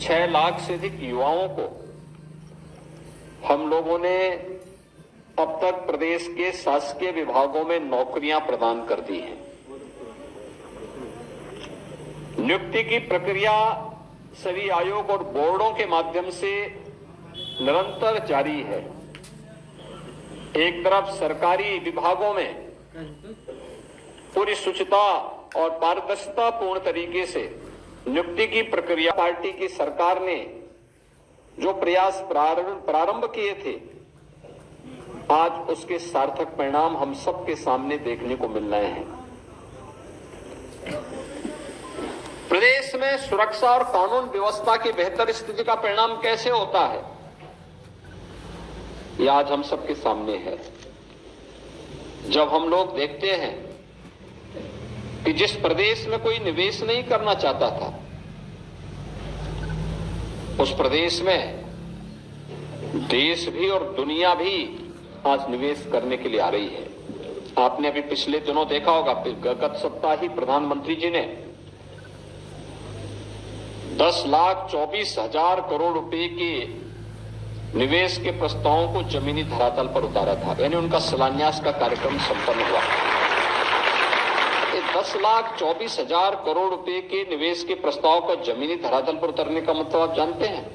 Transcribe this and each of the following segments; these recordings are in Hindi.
6 लाख से अधिक युवाओं को हम लोगों ने अब तक प्रदेश के शासकीय विभागों में नौकरियां प्रदान कर दी हैं। नियुक्ति की प्रक्रिया सभी आयोग और बोर्डों के माध्यम से निरंतर जारी है। एक तरफ सरकारी विभागों में पूरी शुचिता और पारदर्शिता पूर्ण तरीके से नियुक्ति की प्रक्रिया, पार्टी की सरकार ने जो प्रयास प्रारंभ किए थे, आज उसके सार्थक परिणाम हम सबके सामने देखने को मिल रहे हैं। प्रदेश में सुरक्षा और कानून व्यवस्था की बेहतर स्थिति का परिणाम कैसे होता है, यह आज हम सबके सामने है। जब हम लोग देखते हैं कि जिस प्रदेश में कोई निवेश नहीं करना चाहता था, उस प्रदेश में देश भी और दुनिया भी आज निवेश करने के लिए आ रही है। आपने अभी पिछले दिनों देखा होगा, गत सप्ताह ही प्रधानमंत्री जी ने 10,24,000 करोड़ रुपए के निवेश के प्रस्तावों को जमीनी धरातल पर उतारा था, यानी उनका शिलान्यास का कार्यक्रम संपन्न हुआ। 10,24,000 करोड़ रुपए के निवेश के प्रस्ताव को जमीनी धरातल पर उतरने का मतलब आप जानते हैं?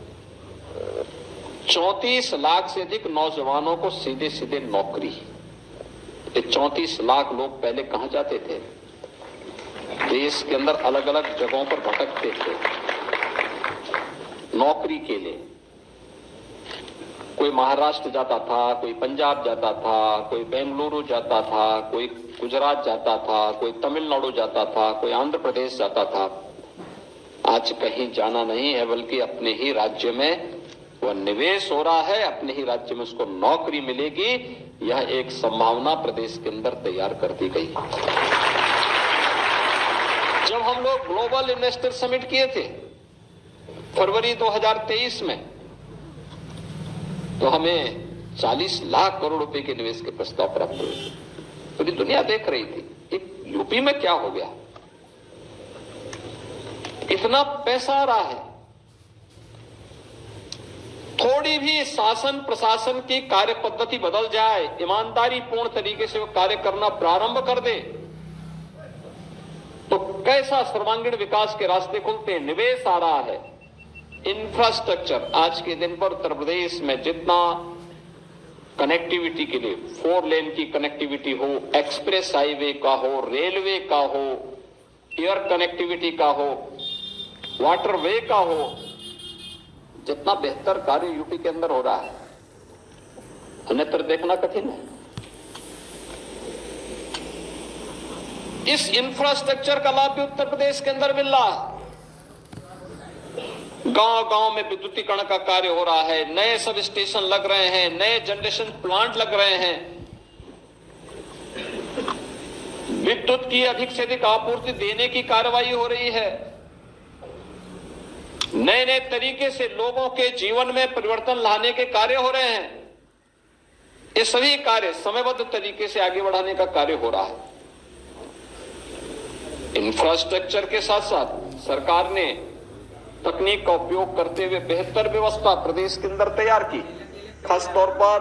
34 लाख से अधिक नौजवानों को सीधे सीधे नौकरी। ये 34 लाख लोग पहले कहां जाते थे? देश के अंदर अलग अलग जगहों पर भटकते थे नौकरी के लिए। कोई महाराष्ट्र जाता था, कोई पंजाब जाता था, कोई बेंगलुरु जाता था, कोई गुजरात जाता था, कोई तमिलनाडु जाता था, कोई आंध्र प्रदेश जाता था। आज कहीं जाना नहीं है, बल्कि अपने ही राज्य में वह निवेश हो रहा है, अपने ही राज्य में उसको नौकरी मिलेगी। यह एक संभावना प्रदेश के अंदर तैयार कर दी गई। जब हम लोग ग्लोबल इन्वेस्टर समिट किए थे फरवरी 2023 में, तो हमें 40 लाख करोड़ रुपए के निवेश के प्रस्ताव प्राप्त हुए। पूरी दुनिया देख रही थी एक यूपी में क्या हो गया, इतना पैसा आ रहा है। थोड़ी भी शासन प्रशासन की कार्य पद्धति बदल जाए, ईमानदारी पूर्ण तरीके से वो कार्य करना प्रारंभ कर दे, तो कैसा सर्वांगीण विकास के रास्ते खुलते हैं। निवेश आ रहा है, इंफ्रास्ट्रक्चर। आज के दिन पर उत्तर प्रदेश में जितना कनेक्टिविटी के लिए 4 लेन की कनेक्टिविटी हो, एक्सप्रेस हाईवे का हो, रेलवे का हो, एयर कनेक्टिविटी का हो, वाटरवे का हो, जितना बेहतर कार्य यूपी के अंदर हो रहा है, अन्यत्र देखना कठिन है। इस इंफ्रास्ट्रक्चर का लाभ भी उत्तर प्रदेश के अंदर मिल रहा है। गांव गांव में विद्युतीकरण का कार्य हो रहा है, नए सब स्टेशन लग रहे हैं, नए जनरेशन प्लांट लग रहे हैं, विद्युत की अधिक से अधिक आपूर्ति देने की कार्रवाई हो रही है, नए नए तरीके से लोगों के जीवन में परिवर्तन लाने के कार्य हो रहे हैं। ये सभी कार्य समयबद्ध तरीके से आगे बढ़ाने का कार्य हो रहा है। इंफ्रास्ट्रक्चर के साथ साथ सरकार ने तकनीक का उपयोग करते हुए बेहतर व्यवस्था प्रदेश के अंदर तैयार की। खासतौर पर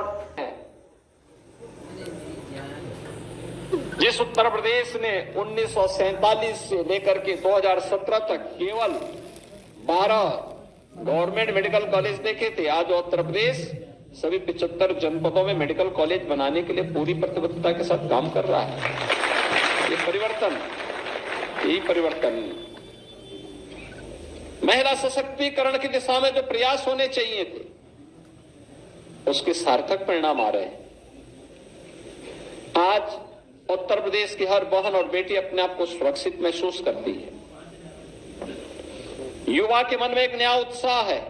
जिस उत्तर प्रदेश ने 1947 से लेकर के 2017 तक केवल 12 गवर्नमेंट मेडिकल कॉलेज देखे थे, आज उत्तर प्रदेश सभी 75 जनपदों में मेडिकल कॉलेज बनाने के लिए पूरी प्रतिबद्धता के साथ काम कर रहा है। ये परिवर्तन महिला सशक्तिकरण की दिशा में जो प्रयास होने चाहिए थे, उसके सार्थक परिणाम आ रहे हैं। आज उत्तर प्रदेश की हर बहन और बेटी अपने आप को सुरक्षित महसूस करती है। युवा के मन में एक नया उत्साह है,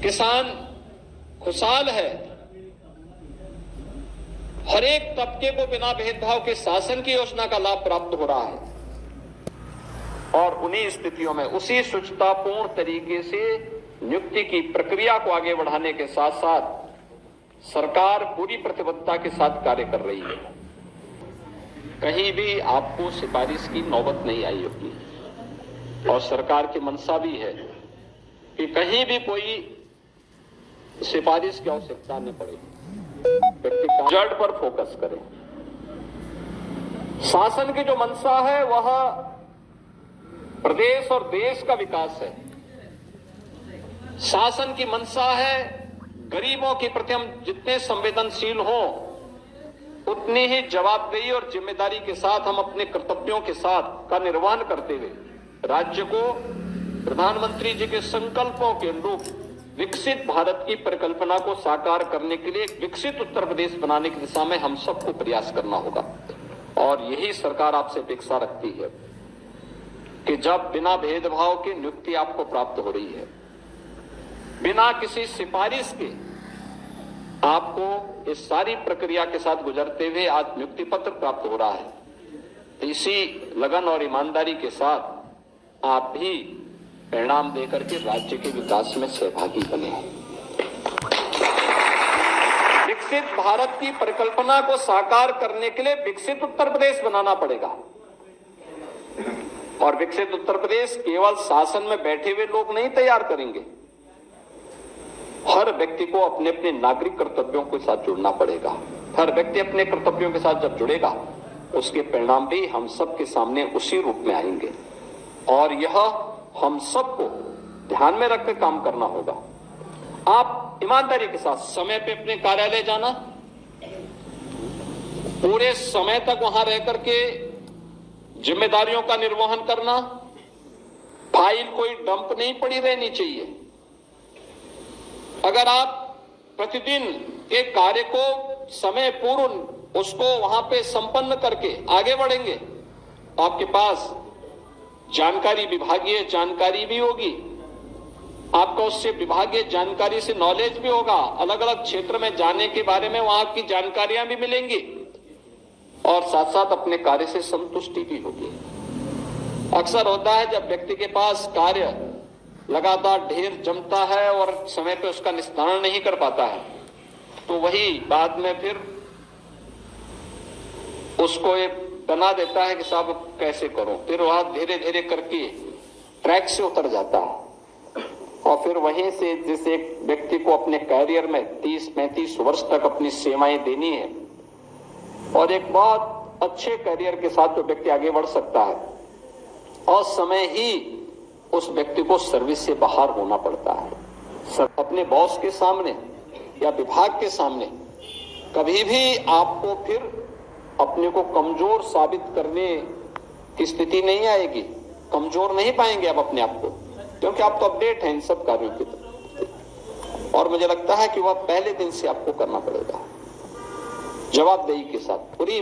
किसान खुशहाल है, हर एक तबके को बिना भेदभाव के शासन की योजना का लाभ प्राप्त हो रहा है। और उन्हीं स्थितियों में उसी शुचितापूर्ण तरीके से नियुक्ति की प्रक्रिया को आगे बढ़ाने के साथ साथ सरकार पूरी प्रतिबद्धता के साथ कार्य कर रही है। कहीं भी आपको सिफारिश की नौबत नहीं आई होगी। और सरकार की मंशा भी है कि कहीं भी कोई सिफारिश की आवश्यकता न पड़े, व्यक्ति रिजल्ट पर फोकस करें। शासन की जो मंशा है वह प्रदेश और देश का विकास है। शासन की मंशा है गरीबों के प्रति हम जितने संवेदनशील हों उतनी ही जवाबदेही और जिम्मेदारी के साथ हम अपने कर्तव्यों के साथ का निर्वहन करते हुए राज्य को प्रधानमंत्री जी के संकल्पों के अनुरूप विकसित भारत की परिकल्पना को साकार करने के लिए एक विकसित उत्तर प्रदेश बनाने की दिशा में हम सबको प्रयास करना होगा। और यही सरकार आपसे अपेक्षा रखती है कि जब बिना भेदभाव के नियुक्ति आपको प्राप्त हो रही है, बिना किसी सिफारिश के आपको इस सारी प्रक्रिया के साथ गुजरते हुए आज नियुक्ति पत्र प्राप्त हो रहा है, तो इसी लगन और ईमानदारी के साथ आप भी परिणाम देकर के राज्य के विकास में सहभागी बने। विकसित भारत की परिकल्पना को साकार करने के लिए विकसित उत्तर प्रदेश बनाना पड़ेगा। और विकसित उत्तर प्रदेश केवल शासन में बैठे हुए लोग नहीं तैयार करेंगे, हर व्यक्ति को अपने अपने नागरिक कर्तव्यों के साथ जुड़ना पड़ेगा। हर व्यक्ति अपने कर्तव्यों के साथ जब जुड़ेगा उसके परिणाम भी हम सबके सामने उसी रूप में आएंगे। और यह हम सबको ध्यान में रखकर काम करना होगा। आप ईमानदारी के साथ समय पे अपने कार्यालय जाना, पूरे समय तक वहां रह करके जिम्मेदारियों का निर्वहन करना, फाइल कोई डंप नहीं पड़ी रहनी चाहिए। अगर आप प्रतिदिन के कार्य को समय पूर्व उसको वहां पे संपन्न करके आगे बढ़ेंगे तो आपके पास जानकारी, विभागीय जानकारी भी होगी, आपको उससे विभागीय जानकारी से नॉलेज भी होगा, अलग अलग क्षेत्र में जाने के बारे में वहां की जानकारियां भी मिलेंगी और साथ साथ अपने कार्य से संतुष्टि भी होगी। अक्सर होता है जब व्यक्ति के पास कार्य लगातार ढेर जमता है और समय पे उसका निस्तारण नहीं कर पाता है, तो वही बाद में फिर उसको ये बना देता है कि साहब कैसे करूं, फिर वह धीरे धीरे करके ट्रैक से उतर जाता है और फिर वहीं से जिस एक व्यक्ति को अपने कैरियर में 30-35 वर्ष तक अपनी सेवाएं देनी है और एक बहुत अच्छे कैरियर के साथ जो व्यक्ति आगे बढ़ सकता है, और समय ही उस व्यक्ति को सर्विस से बाहर होना पड़ता है। अपने बॉस के सामने या विभाग के सामने कभी भी आपको फिर अपने को कमजोर साबित करने की स्थिति नहीं आएगी, कमजोर नहीं पाएंगे आप अपने आप को, क्योंकि आप तो अपडेट हैं इन सब कार्यों की तरफ। और मुझे लगता है कि वह पहले दिन से आपको करना पड़ेगा जवाबदेही के साथ, पूरी